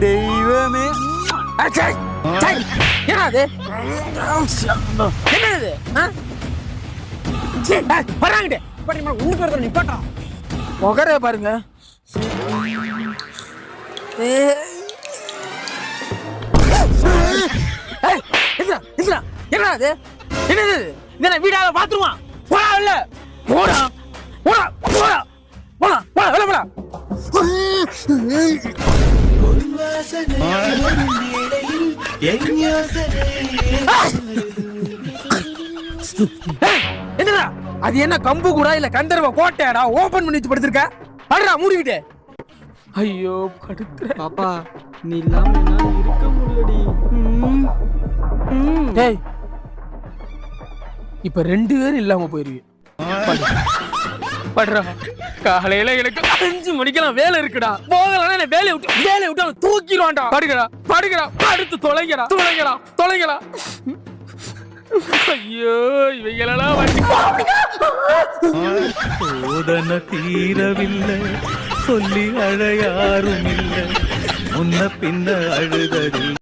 தெய்வமே. என்னது என்னது வராங்கிட்டே உனக்கு நிப்பாட்டா முகரே பாருங்க. என்னது என்னது என்ன வீடால பாத்துருமா போடா இல்ல போடா போடா போடா போடா போடா வெளில போடா. என்னடா அது என்ன கம்பு கூட இல்ல கந்தர்வ கோட்டையாடா ஓபன் பண்ணி வச்சு படுத்திருக்க அடடா மூடிக்கிட்டே. ஐயோ படுத்துற பாப்பா நீ இல்லாம என்னால இருக்க முடியலடி. டேய் இப்ப 2 பேரும் இல்லாம போயிருவீங்க. படுறா காலையில எனக்கு 5 மணிக்கெல்லாம் வேலை இருக்குடா. போகலன்னா வேலையை விட்டு அவன் தூக்கிடுவான்டா. படுகிறா படுகிறா படுத்து தொலைங்கடா தொலைங்கடா தொலைங்கடா. ஐயோ இவைகளெல்லாம் சோதனை தீரவில்லை சொல்லி அழ யாரும் இல்லை முன்ன பின்ன அழுதடி.